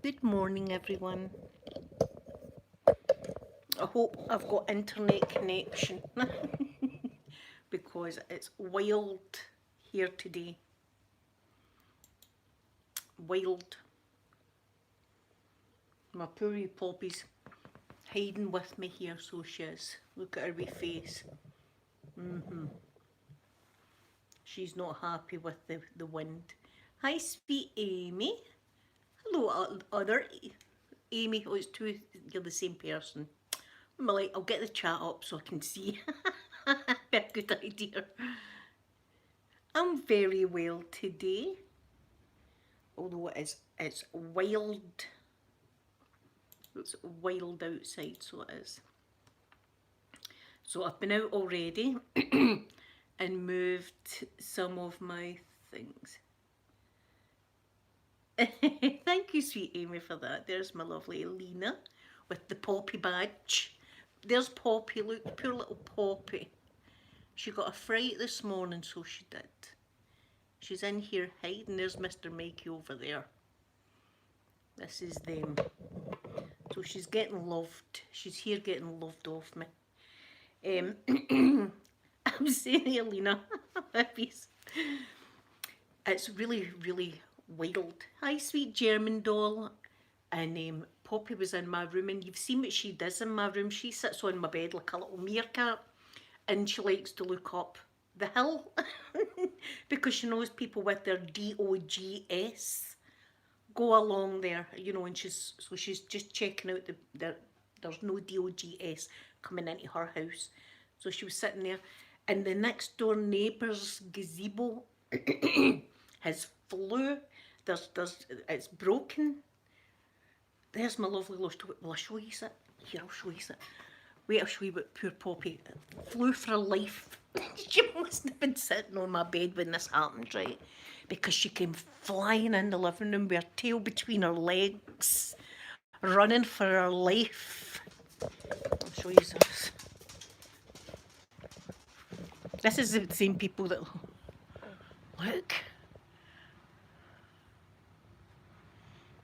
Good morning, everyone. I hope I've got internet connection because it's wild here today. Wild. My poor wee Poppy's hiding with me here, so she is. Look at her wee face. She's not happy with the wind. Hi, sweet Amy. Hello, other Amy. Oh, it's two. You're the same person. I'm like, I'll get the chat up so I can see. Good idea. I'm very well today, although it's wild. It's wild outside, so it is. So I've been out already and moved some of my things. Thank you, sweet Amy, for that. There's my lovely Lena with the Poppy badge. There's Poppy, look, poor little Poppy. She got a fright this morning, so she did. She's in here hiding. There's Mr. Mikey over there. This is them. So she's getting loved. She's here getting loved off me. I'm saying here, Lena, it's really, really wild. Hi, sweet German doll. And Poppy was in my room, and you've seen what she does in my room. She sits on my bed like a little meerkat, and she likes to look up the hill because she knows people with their DOGS go along there, and she's just checking out there's no DOGS coming into her house. So she was sitting there, and the next door neighbour's gazebo has flew. It's broken. There's my lovely lost. Will I show you it? Here, I'll show you it. Wait, I'll show you what poor Poppy flew for her life. She must have been sitting on my bed when this happened, right? Because she came flying in the living room with her tail between her legs, running for her life. I'll show you this. This is the same people that... Look.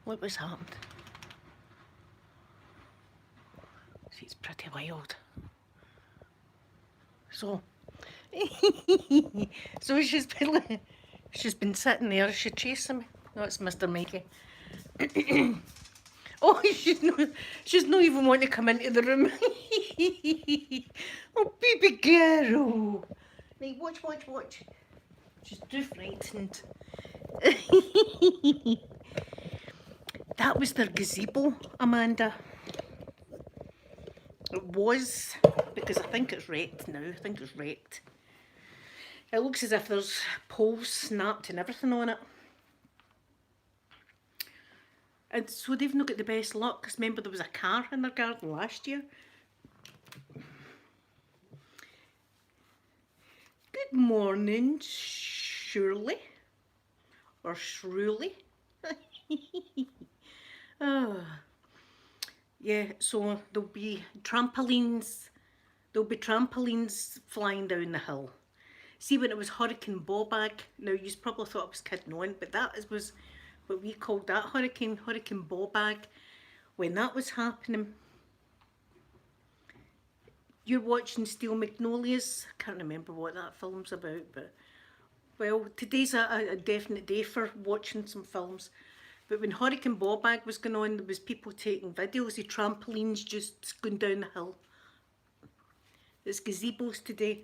Look what's happened. See, it's pretty wild. So... so she's been sitting there. Is she chasing me? No, it's Mr. Mikey. Oh, she's not even wanting to come into the room. Oh, baby girl. Right, watch. She's too frightened. That was their gazebo, Amanda. It was, because I think it's wrecked now. I think it's wrecked. It looks as if there's poles snapped and everything on it. And so they've not got the best luck, because remember there was a car in their garden last year. Good morning, Shirley. Or Shruly. Oh. Yeah, so there'll be trampolines flying down the hill. See, when it was Hurricane Bobag, now you probably thought I was kidding on, but that was what we called that Hurricane Bobag. When that was happening, you're watching Steel Magnolias. I can't remember what that film's about, but well, today's a definite day for watching some films. But when Hurricane Bobag was going on, there was people taking videos of trampolines just going down the hill. It's gazebos today.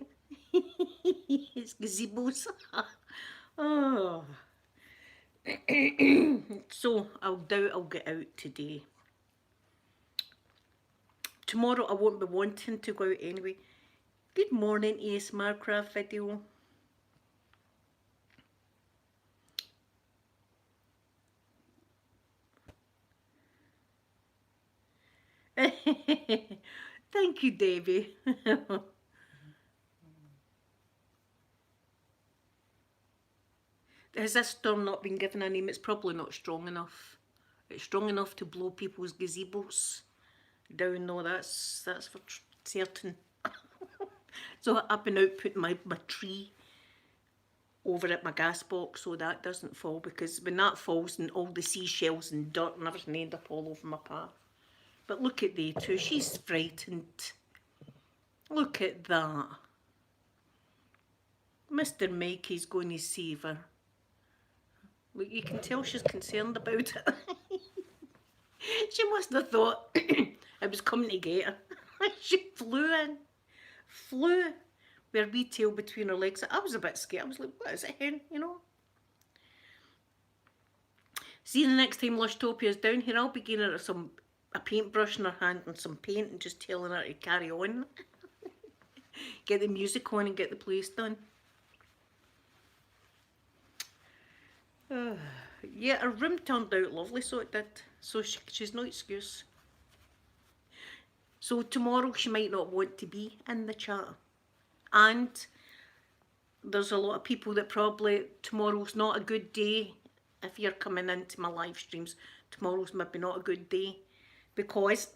It's gazebos. Oh. So I'll doubt I'll get out today. Tomorrow I won't be wanting to go out anyway. Good morning, ASMR Craft video. Thank you, Davy. Has this storm not been given a name? It's probably not strong enough. It's strong enough to blow people's gazebos down. No, that's for certain. So I've been out putting my tree over at my gas box so that doesn't fall, because when that falls and all the seashells and dirt and everything end up all over my path. But look at they two, she's frightened. Look at that. Mr. Mikey's going to save her. Look, you can tell she's concerned about it. She must have thought I was coming to get her. She flew in. Flew with her wee tail between her legs. I was a bit scared. I was like, what is it, hen? You know? See, the next time Lushtopia's down here, I'll be giving her a paintbrush in her hand and some paint and just telling her to carry on. Get the music on and get the place done. Yeah, her room turned out lovely, so it did. So she's no excuse. So tomorrow she might not want to be in the chat. And there's a lot of people that probably tomorrow's not a good day. If you're coming into my live streams, tomorrow's maybe not a good day. Because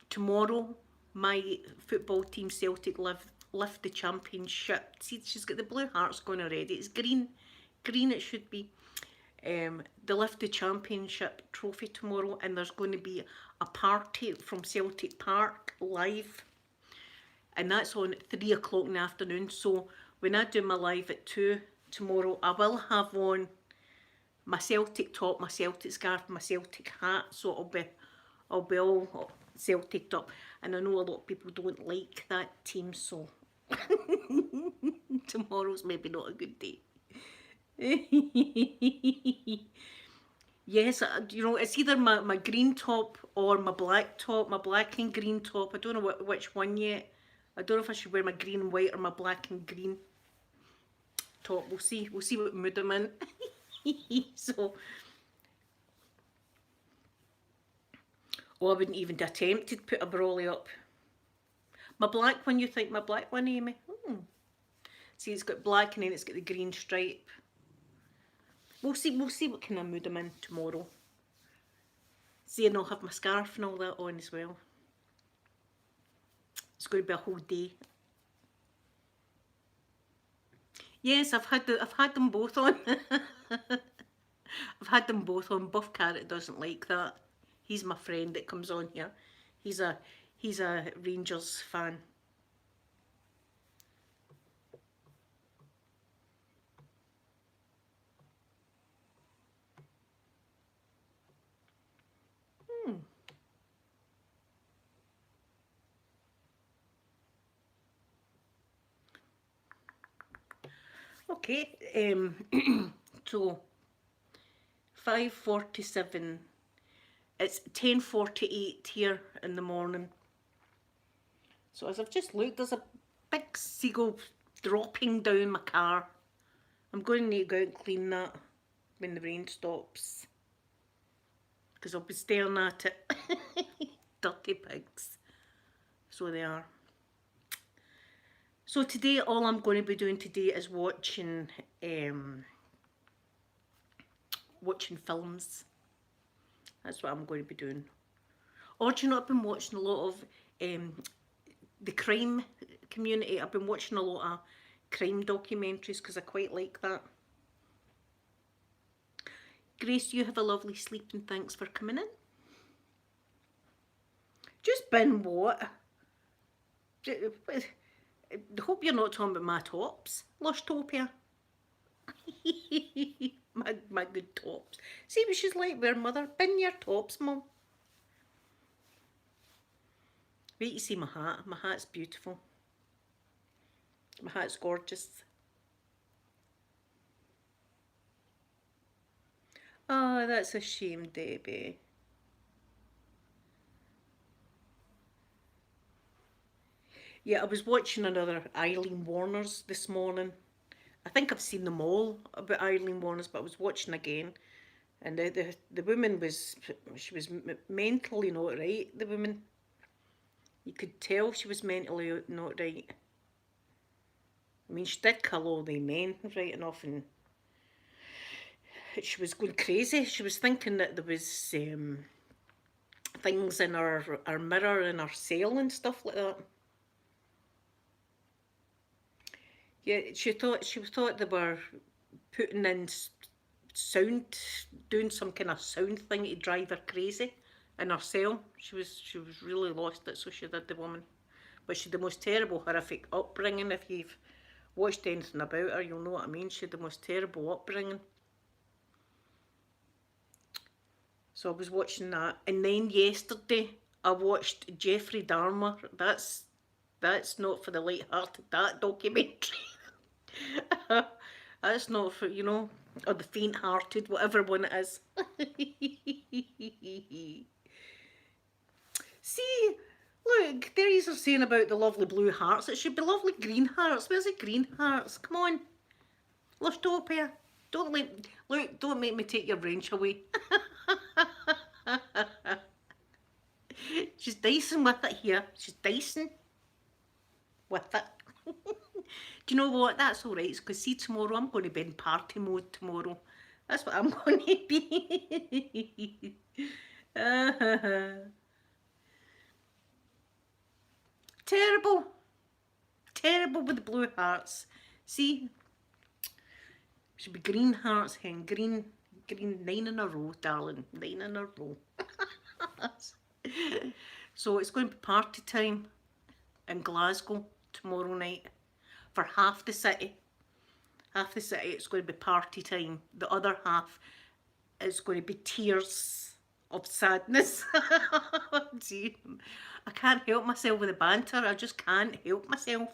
tomorrow my football team Celtic lift the championship. See, she's got the blue hearts going already. It's green. Green it should be. They lift the championship trophy tomorrow, and there's going to be a party from Celtic Park live, and that's on at 3 o'clock in the afternoon. So when I do my live at 2 tomorrow, I will have on my Celtic top, my Celtic scarf, my Celtic hat, so I'll be all Celtic up. And I know a lot of people don't like that team, so tomorrow's maybe not a good day. Yes, you know, it's either my green top or my black top, my black and green top. I don't know which one yet. I don't know if I should wear my green and white or my black and green top. We'll see what mood I'm in. So, oh, I wouldn't even attempt to put a brolly up. My black one, you think my black one, Amy? See, it's got black and then it's got the green stripe. We'll see what kind of mood I'm in tomorrow. See, and I'll have my scarf and all that on as well. It's going to be a whole day. Yes, I've had them both on. I've had them both on. Buff Carrot doesn't like that. He's my friend that comes on here. He's a Rangers fan. Okay, so 5:47. It's 10:48 here in the morning. So as I've just looked, there's a big seagull dropping down my car. I'm going to need to go out and clean that when the rain stops, because I'll be staring at it. Dirty pigs. So they are. So today, all I'm going to be doing today is watching films. That's what I'm going to be doing. Or do you know, I've been watching a lot of the crime community. I've been watching a lot of crime documentaries because I quite like that. Grace, you have a lovely sleep and thanks for coming in. Just been what? I hope you're not talking about my tops, Lushtopia. my good tops. See what she's like with her mother. Bin your tops, Mum. Wait to see my hat. My hat's beautiful. My hat's gorgeous. Oh, that's a shame, Debbie. Yeah, I was watching another Eileen Warner's this morning. I think I've seen them all about Eileen Warner's, but I was watching again. And the woman was mentally not right, the woman. You could tell she was mentally not right. I mean, she did kill all the men right enough, and she was going crazy. She was thinking that there was things in her mirror in her cell and stuff like that. Yeah, she thought they were putting in sound, doing some kind of sound thing to drive her crazy in her cell. She was really lost it, so she did, the woman. But she had the most terrible, horrific upbringing. If you've watched anything about her, you'll know what I mean. She had the most terrible upbringing. So I was watching that, and then yesterday I watched Jeffrey Dahmer. That's not for the light-hearted. That documentary. That's not for, or the faint-hearted, whatever one it is. See, look, there you are saying about the lovely blue hearts. It should be lovely green hearts. Where's the green hearts? Come on, Lushtopia. Don't make me take your wrench away. She's dicing with it here. She's dicing with it. Do you know what? That's alright, because see, tomorrow I'm going to be in party mode tomorrow. That's what I'm going to be. Terrible. Terrible with the blue hearts. See? Should be green hearts, hen. Green, 9 in a row, darling. 9 in a row. So it's going to be party time in Glasgow tomorrow night. For half the city. Half the city, it's going to be party time. The other half is going to be tears of sadness. See, I can't help myself with the banter. I just can't help myself.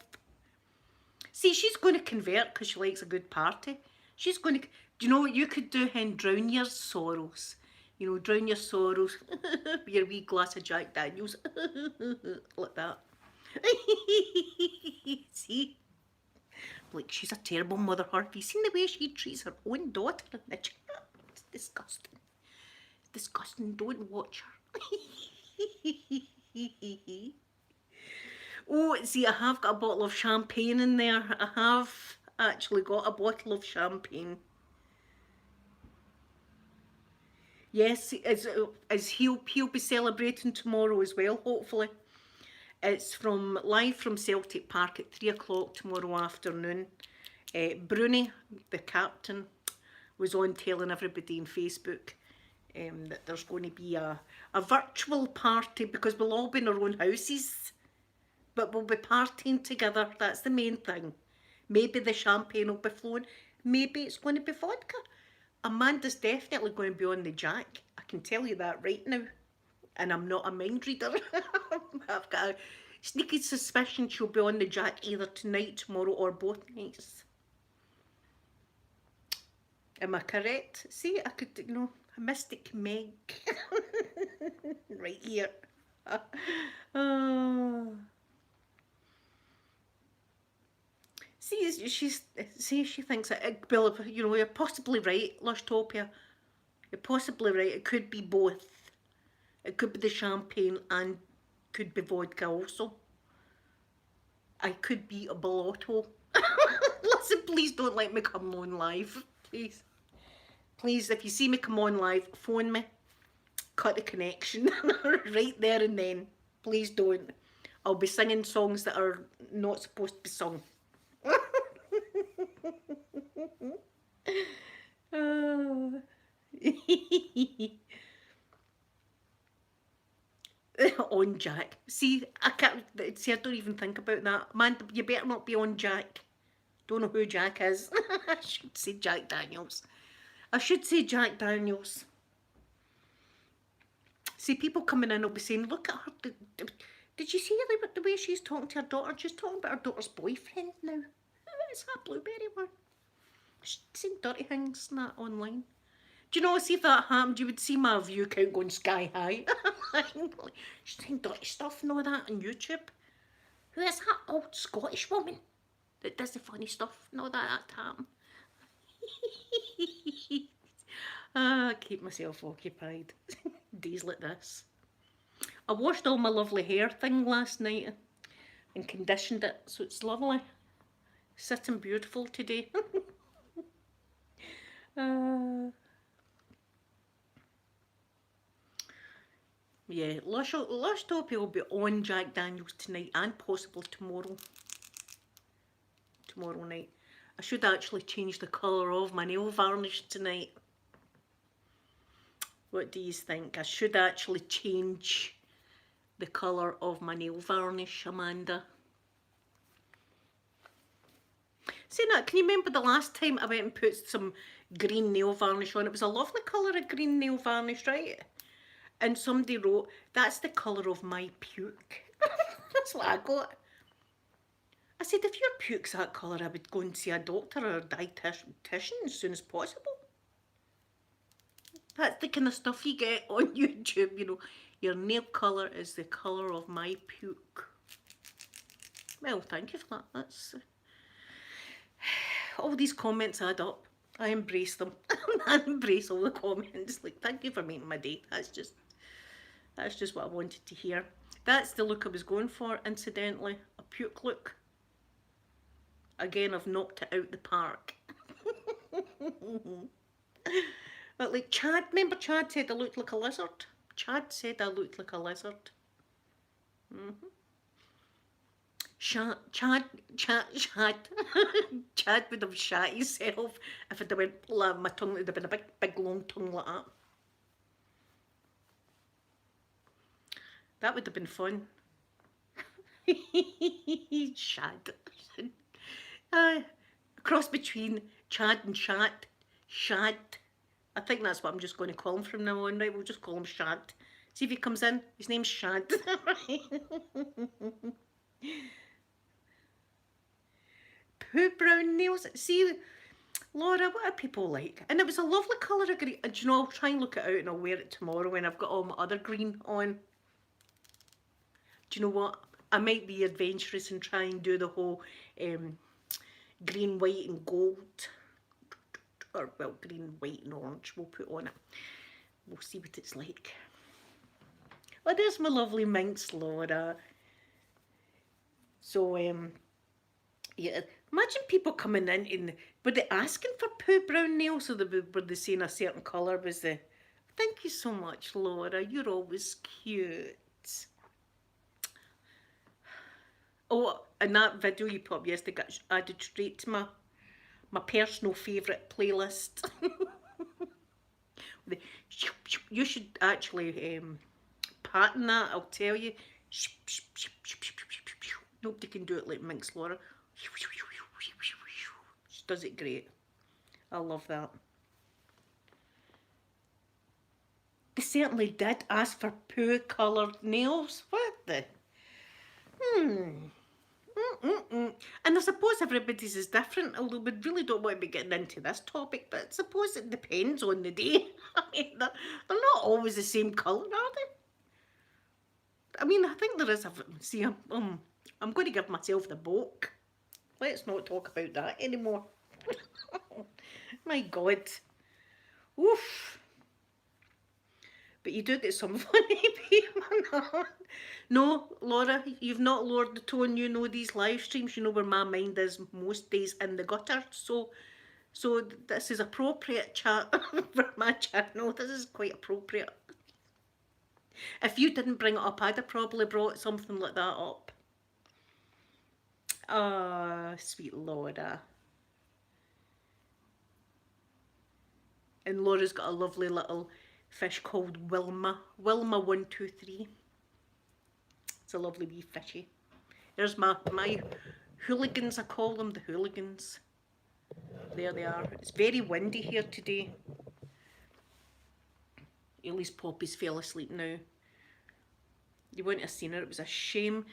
See, she's going to convert because she likes a good party. She's going to... Do you know what you could do, hen? Drown your sorrows. You know, drown your sorrows with your wee glass of Jack Daniels. Like that. See? Like, she's a terrible mother, her. Have you seen the way she treats her own daughter in the chat? It's disgusting. It's disgusting. Don't watch her. Oh, see, I have got a bottle of champagne in there. I have actually got a bottle of champagne. Yes, as he'll be celebrating tomorrow as well, hopefully. It's live from Celtic Park at 3 o'clock tomorrow afternoon. Bruni, the captain, was on telling everybody on Facebook that there's going to be a virtual party, because we'll all be in our own houses, but we'll be partying together. That's the main thing. Maybe the champagne will be flowing. Maybe it's going to be vodka. Amanda's definitely going to be on the Jack. I can tell you that right now. And I'm not a mind reader. I've got a sneaky suspicion she'll be on the Jack either tonight, tomorrow, or both nights. Am I correct? See, I could, a mystic Meg. Right here. See, she thinks that, well, you're possibly right, Lushtopia. You're possibly right. It could be both. It could be the champagne and could be vodka also. I could be a blotto. Listen, please don't let me come on live. Please. Please, if you see me come on live, phone me. Cut the connection. Right there and then. Please don't. I'll be singing songs that are not supposed to be sung. On Jack. See, I don't even think about that. Man, you better not be on Jack. Don't know who Jack is. I should say Jack Daniels. I should say Jack Daniels. See, people coming in will be saying, look at her. Did you see the way she's talking to her daughter? She's talking about her daughter's boyfriend now. It's that blueberry one. She's saying dirty things and that online. Do you know, see if that happened, you would see my view count going sky high. She's saying dirty stuff and all that on YouTube. Who is that old Scottish woman that does the funny stuff and all that happened? I keep myself occupied. Days like this. I washed all my lovely hair thing last night and conditioned it, so it's lovely. Sitting beautiful today. Yeah, Lushtopia will be on Jack Daniels tonight and possibly tomorrow. tomorrow night. I should actually change the colour of my nail varnish tonight. What do you think? I should actually change the colour of my nail varnish, Amanda. Saying that, can you remember the last time I went and put some green nail varnish on? It was a lovely colour of green nail varnish, right? And somebody wrote, that's the colour of my puke. That's what I got. I said, if your puke's that colour, I would go and see a doctor or a dietitian as soon as possible. That's the kind of stuff you get on YouTube, you know. Your nail colour is the colour of my puke. Well, thank you for that. That's all these comments add up. I embrace them. I embrace all the comments. Like, thank you for making my day. That's just what I wanted to hear. That's the look I was going for, incidentally. A puke look. Again, I've knocked it out the park. But like Chad, remember Chad said I looked like a lizard? Chad said I looked like a lizard. Chad Chad would have shat himself if it went, my tongue would have been a big long tongue like that. That would have been fun. Shad. A cross between Chad and Shat. Shad. I think that's what I'm just going to call him from now on, right? We'll just call him Shad. See if he comes in. His name's Shad. Poo brown nails. See, Laura, what are people like? And it was a lovely colour of green. And you know, I'll try and look it out and I'll wear it tomorrow when I've got all my other green on. Do you know what? I might be adventurous and try and do the whole green, white and gold. Or, well, green, white and orange we'll put on it. We'll see what it's like. Oh, there's my lovely minx, Laura. So, yeah, imagine people coming in and were they asking for poo brown nails, or were they saying a certain colour was the... Thank you so much, Laura. You're always cute. Oh, and that video you put up yesterday got added straight to my personal favourite playlist. You should actually pattern that, I'll tell you. Nobody can do it like Minx Laura. She does it great. I love that. They certainly did ask for poo coloured nails. What the? And I suppose everybody's is different, although we really don't want to be getting into this topic, but I suppose it depends on the day. I mean, they're not always the same colour, are they? I mean, I think there is a... See, I'm going to give myself the book. Let's not talk about that anymore. My God. Oof. But you do get some funny people. No, Laura, you've not lowered the tone. You know these live streams. You know where my mind is most days, in the gutter. So this is appropriate chat for my channel. This is quite appropriate. If you didn't bring it up, I'd have probably brought something like that up. Ah, sweet Laura. And Laura's got a lovely little fish called Wilma. Wilma 123. It's a lovely wee fishy. There's my hooligans, I call them, the hooligans. There they are. It's very windy here today. At least Poppy's fell asleep now. You wouldn't have seen her. It was a shame.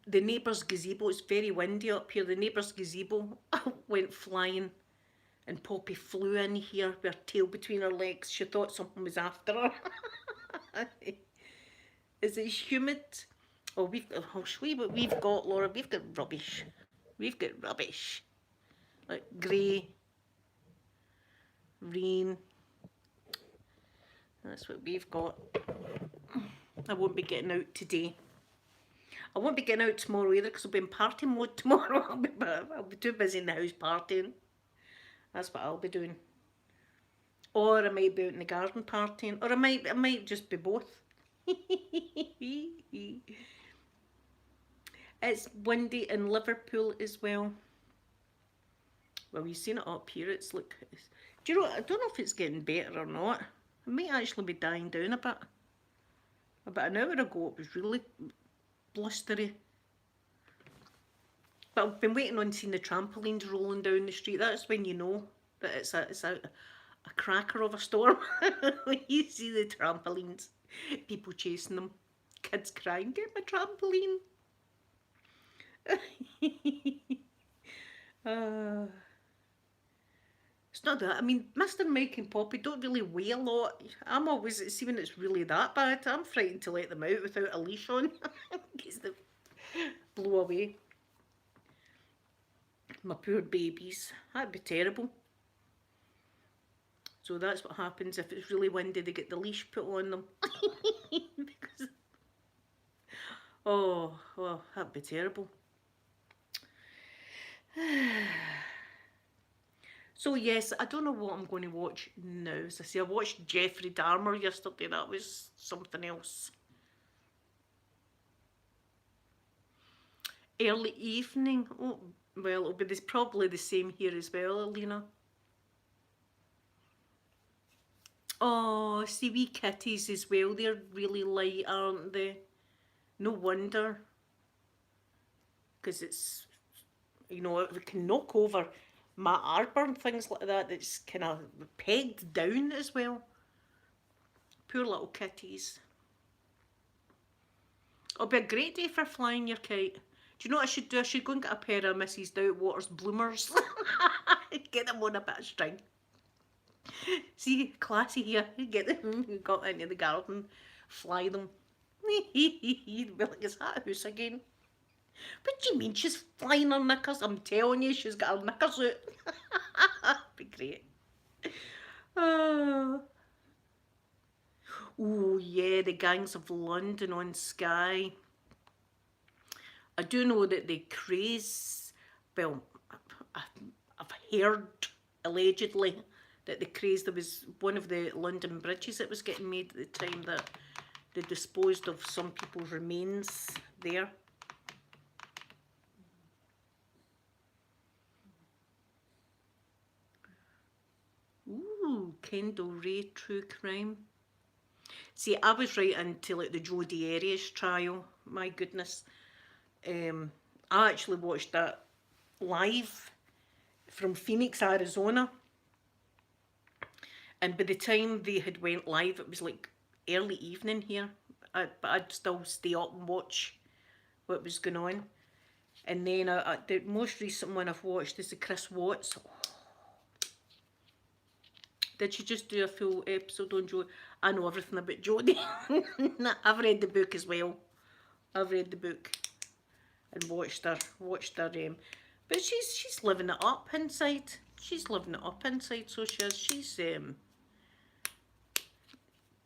The neighbour's gazebo, it's very windy up here. The neighbour's gazebo went flying. And Poppy flew in here with her tail between her legs. She thought something was after her. Is it humid? Oh, I'll show you what we've got, Laura. We've got rubbish. We've got rubbish. Like grey, rain. That's what we've got. I won't be getting out today. I won't be getting out tomorrow either because I'll be in party mode tomorrow. I'll be too busy in the house partying. That's what I'll be doing. Or I might be out in the garden partying. Or I might just be both. It's windy in Liverpool as well. Well, you've seen it up here. It's look. Do you know? I don't know if it's getting better or not. It might actually be dying down a bit. About an hour ago, it was really blustery. But I've been waiting on seeing the trampolines rolling down the street. That's when you know that it's a cracker of a storm. When you see the trampolines, people chasing them, kids crying, "Get my trampoline!" uh, it's not that. I mean, Mr. Mike and Poppy don't really weigh a lot. I'm always, see when it's really that bad, I'm frightened to let them out without a leash on because they blow away. My poor babies. That'd be terrible. So that's what happens if it's really windy, they get the leash put on them. Because, oh, that'd be terrible. So yes, I don't know what I'm going to watch now. As I say, I watched Jeffrey Dahmer yesterday. That was something else. Early evening. Oh, well, it'll be probably the same here as well, Alina. Oh, see, wee kitties as well. They're really light, aren't they? No wonder. Because it's, you know, it can knock over my arbor and things like that. It's kind of pegged down as well. Poor little kitties. It'll be a great day for flying your kite. Do you know what I should do? I should go and get a pair of Mrs. Doubtwater's bloomers. Get them on a bit of string. See, classy here. Get them, got into the garden, fly them. You'd be like, is that a house again? What do you mean she's flying her knickers? I'm telling you, she's got her knickers out. Be great. Oh, yeah, the Gangs of London on Sky. I do know that the craze, well, I've heard allegedly that the craze, there was one of the London bridges that was getting made at the time that they disposed of some people's remains there. Ooh, Kendall Ray true crime. See, I was right into like the Jodi Arias trial. My goodness. I actually watched that live from Phoenix, Arizona. And by the time they had went live, it was like early evening here. But I'd still stay up and watch what was going on. And then the most recent one I've watched is the Chris Watts. Did she just do a full episode on Jodi? I know everything about Jodi. I've read the book as well. I've read the book and watched her. But she's living it up inside. She's living it up inside. So she is.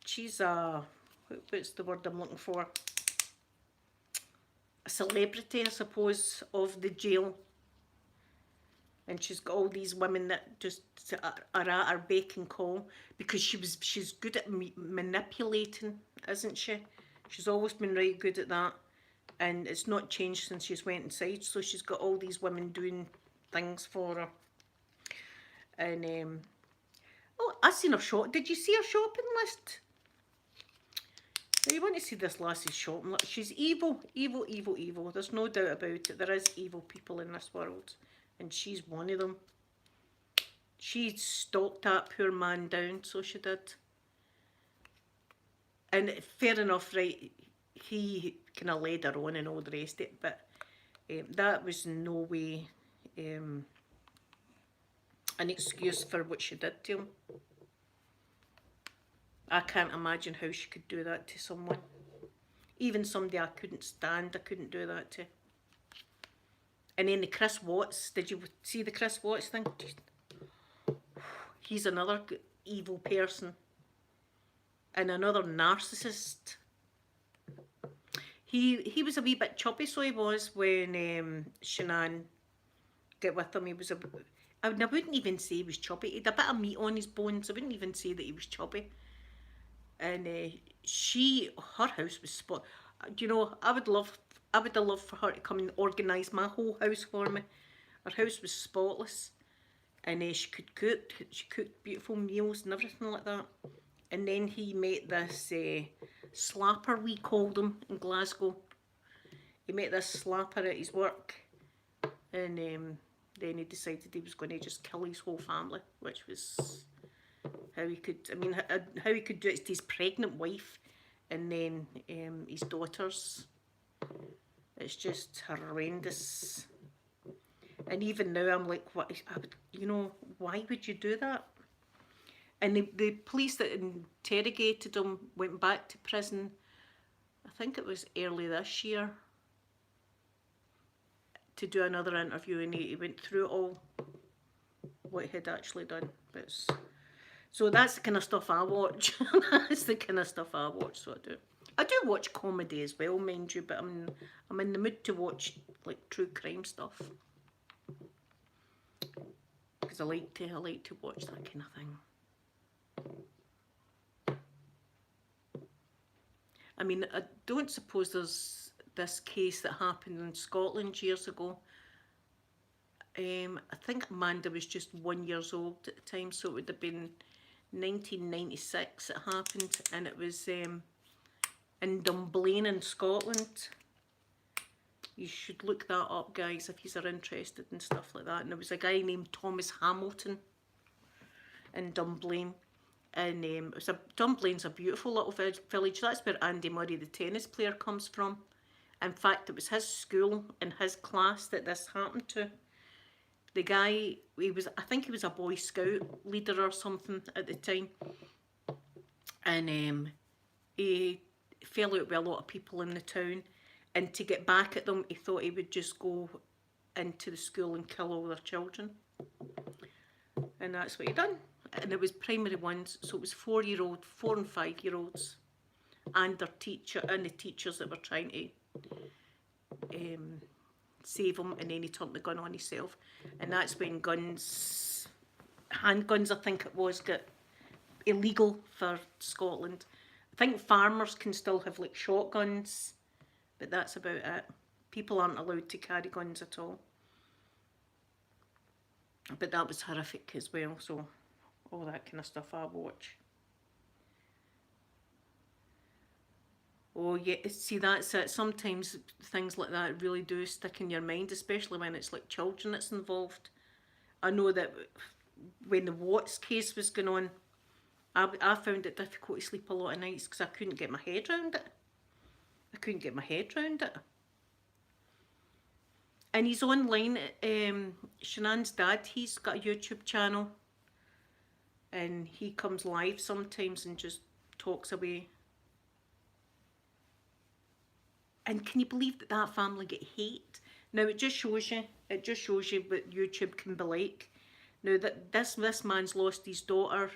She's a, what's the word I'm looking for? A celebrity, I suppose, of the jail. And she's got all these women that just are at her beck and call because she's good at manipulating, isn't she? She's always been right good at that, and it's not changed since she's went inside. So she's got all these women doing things for her. And oh, I seen her shop. Did you see her shopping list? Now you want to see this lassie's shopping list? She's evil, evil, evil, evil. There's no doubt about it. There is evil people in this world. And she's one of them. She stalked that poor man down, so she did. And fair enough, right, he kind of led her on and all the rest of it, but that was no way an excuse for what she did to him. I can't imagine how she could do that to someone. Even somebody I couldn't stand, I couldn't do that to. And then the Chris Watts, did you see the Chris Watts thing? He's another evil person. And another narcissist. He was a wee bit chubby, so he was, when Shanann got with him. He was I wouldn't even say he was chubby. He had a bit of meat on his bones. I wouldn't even say that he was chubby. And her house was spot. You know, I would have loved for her to come and organise my whole house for me. Her house was spotless. and she could cook. She cooked beautiful meals and everything like that. And then he met this slapper, we called him in Glasgow. He met this slapper at his work, and then he decided he was going to just kill his whole family, which was how he could. I mean, how he could do it to his pregnant wife, and then his daughters. It's just horrendous. And even now, I'm like, what? Why would you do that? And the police that interrogated him went back to prison. I think it was early this year, to do another interview, and he went through it all, what he had actually done. So that's the kind of stuff I watch. That's the kind of stuff I watch. So I do watch comedy as well, mind you, but I'm in the mood to watch like true crime stuff, because I like to watch that kind of thing. I mean, I don't suppose there's this case that happened in Scotland years ago. I think Amanda was just 1 year old at the time, so it would have been 1996 it happened, and it was in Dunblane in Scotland. You should look that up, guys, if you are interested in stuff like that. And there was a guy named Thomas Hamilton in Dunblane. And Dunblane's a beautiful little village. That's where Andy Murray, the tennis player, comes from. In fact, it was his school and his class that this happened to. The guy, I think he was a Boy Scout leader or something at the time. And he fell out with a lot of people in the town. And to get back at them, he thought he would just go into the school and kill all their children. And that's what he done. And it was primary ones, so it was 4 and 5-year-olds, and their teacher and the teachers that were trying to save him. And then he turned the gun on himself, and that's when handguns, I think it was, got illegal for Scotland. I think farmers can still have like shotguns, but that's about it. People aren't allowed to carry guns at all. But that was horrific as well, so all that kind of stuff I watch. Oh yeah, see, that's it. Sometimes things like that really do stick in your mind, especially when it's like children that's involved. I know that when the Watts case was going on, I found it difficult to sleep a lot of nights because I couldn't get my head around it. And he's online. Shanann's dad, he's got a YouTube channel, and he comes live sometimes and just talks away. And can you believe that family get hate? Now it just shows you what YouTube can be like. Now that this man's lost his daughter.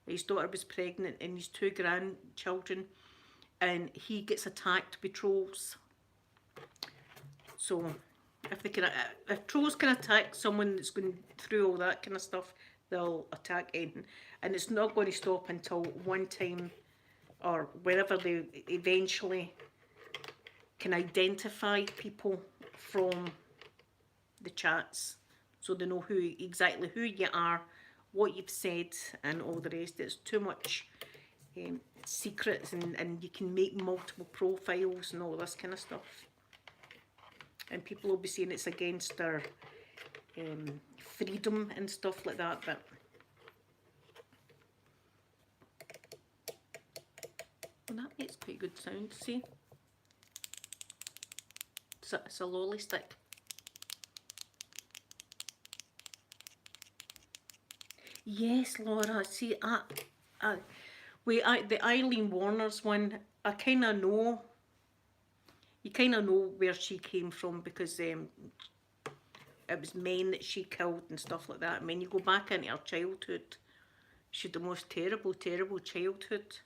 His daughter was pregnant and his 2 grandchildren, and he gets attacked by trolls. So if trolls can attack someone that's going through all that kind of stuff, they'll attack anything. And it's not going to stop until one time, or whenever they eventually can identify people from the chats, so they know exactly who you are, what you've said, and all the rest. It's too much secrets, and you can make multiple profiles and all this kind of stuff. And people will be saying it's against their freedom and stuff like that, but well, that makes quite good sound, see? It's a lolly stick. Yes, Laura, see, the Eileen Warner's one, I kind of know. You kind of know where she came from, because it was men that she killed and stuff like that. I mean, you go back into her childhood, she had the most terrible, terrible childhood.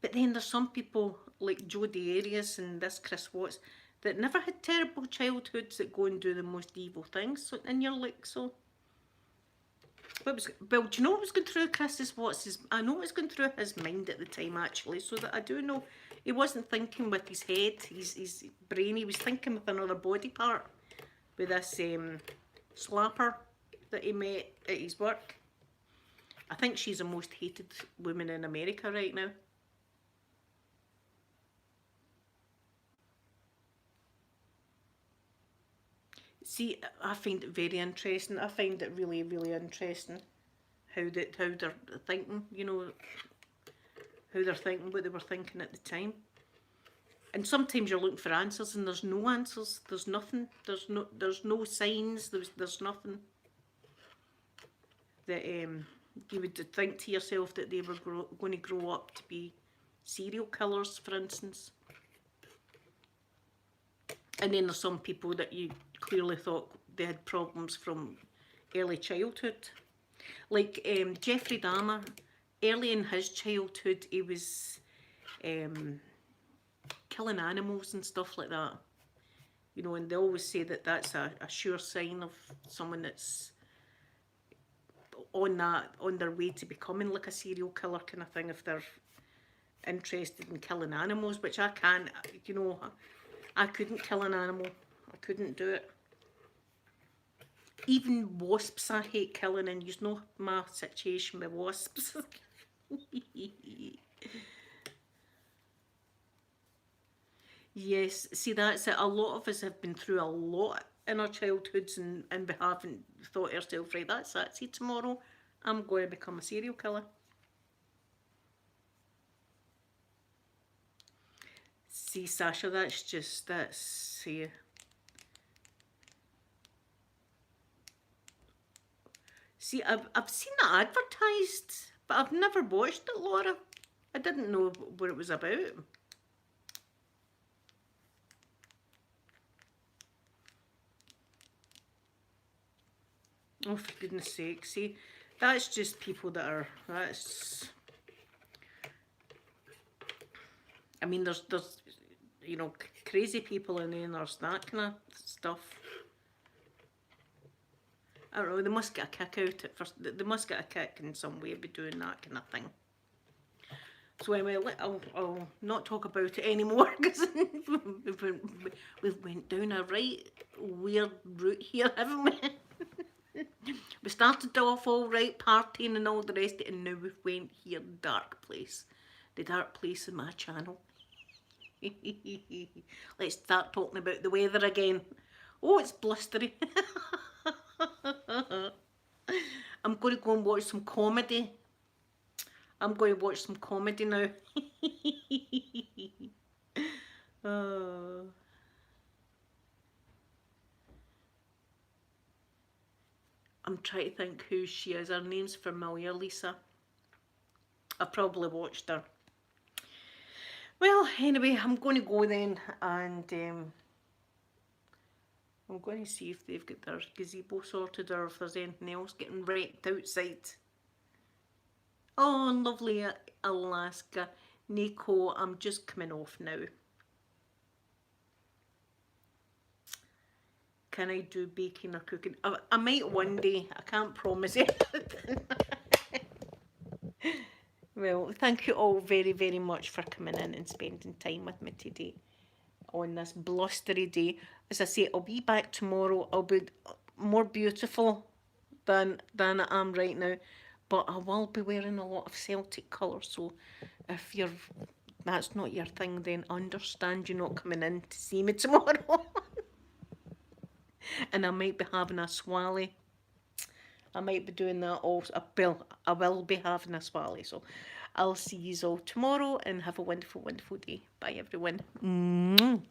But then there's some people like Jodie Arias and this Chris Watts that never had terrible childhoods that go and do the most evil things. So, and you're like, so... Well, do you know what was going through Chris Watts'? I know what was going through his mind at the time, actually, so that I do know he wasn't thinking with his head, his brain. He was thinking with another body part, with this slapper. that he met at his work. I think she's the most hated woman in America right now. See, I find it very interesting. I find it really, really interesting how they're thinking. You know, how they're thinking, what they were thinking at the time. And sometimes you're looking for answers, and there's no answers. There's nothing. There's no signs. There's nothing that you would think to yourself that they were going to grow up to be serial killers, for instance. And then there's some people that you clearly thought they had problems from early childhood. Like Jeffrey Dahmer, early in his childhood, he was killing animals and stuff like that. You know, and they always say that that's a sure sign of someone that's on their way to becoming like a serial killer kind of thing, if they're interested in killing animals, which I can't, you know, I couldn't kill an animal. I couldn't do it. Even wasps I hate killing, and you know my situation with wasps. Yes, see, that's it. A lot of us have been through a lot in our childhoods, and we haven't thought to ourselves, right, that's it. See, tomorrow I'm going to become a serial killer. See, Sasha, that's see. See, I've seen it advertised, but I've never watched it, Laura. I didn't know what it was about. Oh, for goodness sake, see, that's just people that are, I mean, there's you know, crazy people, and then there's that kind of stuff. I don't know, they must get a kick out of it first. They must get a kick in some way by doing that kind of thing. So anyway, I'll not talk about it anymore, because we've went down a right weird route here, haven't we? We started off all right, partying and all the rest of it, and now we've went here, dark place. The dark place in my channel. Let's start talking about the weather again. Oh, it's blustery. I'm going to go and watch some comedy. I'm going to watch some comedy now. I'm trying to think who she is. Her name's familiar, Lisa. I've probably watched her. Well, anyway, I'm going to go then, and I'm going to see if they've got their gazebo sorted, or if there's anything else getting wrecked outside. Oh, lovely Alaska. Nico, I'm just coming off now. Can I do baking or cooking? I might one day. I can't promise it. Well, thank you all very, very much for coming in and spending time with me today on this blustery day. As I say, I'll be back tomorrow. I'll be more beautiful than I am right now, but I will be wearing a lot of Celtic colours. So if that's not your thing, then understand you're not coming in to see me tomorrow. And I might be having a swally. I might be doing that also. I will be having a swally. So I'll see you all tomorrow, and have a wonderful, wonderful day. Bye, everyone.